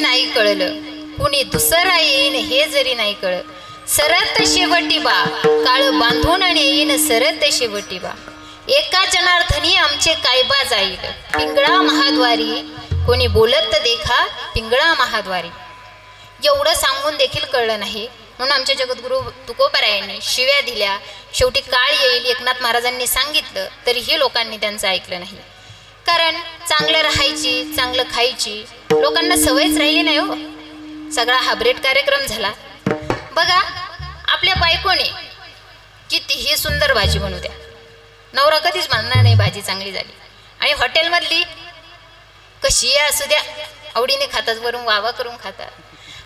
नाही कळलं, कुणी दुसरा येईन हे जरी नाही कळलं, सरत शेवटी बा काळ बांधून येईन सरत शेवटी बा, एका जनार्दनी आमचे कायबा जाईल, पिंगळा महाद्वारी कोणी बोलत देखा पिंगळा महाद्वारी. एवढं सांगून देखील कळलं नाही, म्हणून आमच्या जगद्गुरु तुकोबारायांनी शिव्या दिल्या. शेवटी काळ येईल एकनाथ महाराजांनी सांगितलं तरीही लोकांनी त्यांचं ऐकलं नाही. कारण चांगलं राहायची, चांगलं खायची लोकांना सवयच राहिली नाही हो. सगळा हाब्रेट कार्यक्रम झाला. बघा, आपल्या बायकोने कितीही सुंदर भाजी बनवू द्या, नवरा कधीच म्हणणार नाही भाजी चांगली झाली. आणि हॉटेलमधली कशी असू द्या आवडीने खातात, वरून वावा करून खातात.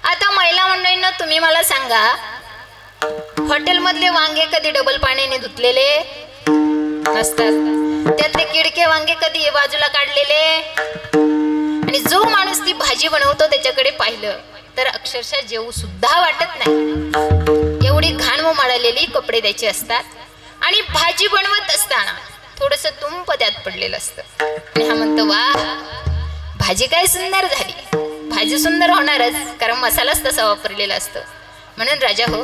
आता महिला मंडळींना तुम्ही मला सांगा, हॉटेलमधले वांगे कधी डबल पाण्याने धुतलेले नसतात, त्यातले किडके वांगे कधी बाजूला काढलेले. आणि जो माणूस ती भाजी बनवतो त्याच्याकडे पाहिलं तर अक्षरशः जेवू सुद्धा वाटत नाही, एवढी घाण व मळलेली कपडे द्यायचे असतात. आणि भाजी बनवत असताना थोडंसं तुंप त्यात पडलेलं असतं आणि हा म्हणतो वा भाजी काय सुंदर झाली. भाजी सुंदर होणारच, कारण मसालाच तसा वापरलेला असतो. म्हणून राजा हो,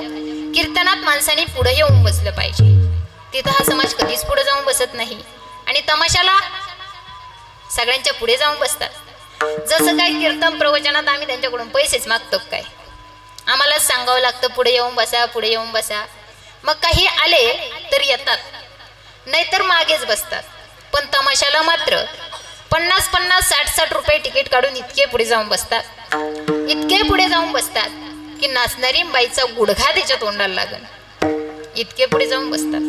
कीर्तनात माणसाने पुढे येऊन बसलं पाहिजे. तिथं हा समाज कधीच पुढे जाऊन बसत नाही आणि तमाशाला सगळ्यांच्या पुढे जाऊन बसतात. जसं काय कीर्तन प्रवचनात आम्ही त्यांच्याकडून पैसेच मागतो काय, आम्हालाच सांगावं लागतं पुढे येऊन बसा, पुढे येऊन बसा. मग काही आले तर येतात, नाहीतर मागेच बसतात. पण तमाशाला मात्र 50-50, 60-60 रुपये तिकीट काढून इतके पुढे जाऊन बसतात, इतके पुढे जाऊन बसतात की नाचणारी बाईचा गुडघा त्याच्या तोंडाला लागल, इतके पुढे जाऊन बसतात.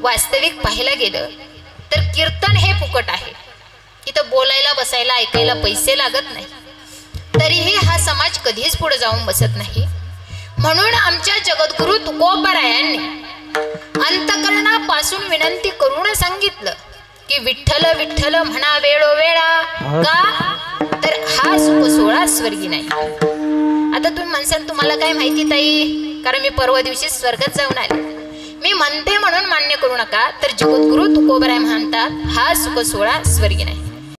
वास्तविक पाहायला गेलं तर कीर्तन हे फुकट आहे. इथं बोलायला बसायला ऐकायला पैसे लागत नाही, तरीही हा समाज कधीच पुढे जाऊन बसत नाही. म्हणून आमच्या जगद्गुरु तुकोबारायांनी अंतकरणापासून विनंती करून सांगितलं की विठ्ठल विठ्ठल म्हणा वेळोवेळा, का तर हा सुख सोहळा स्वर्गी नाही. आता तुम्ही म्हणसाल तुम्हाला काय माहिती ताई, कारण मी परवा दिवशी स्वर्गात जाऊन आले. मी म्हणते म्हणून मान्य करू नका, तर जगद्गुरु तुकोबाराय म्हणतात हा सुख सोहळा स्वर्गी नाही.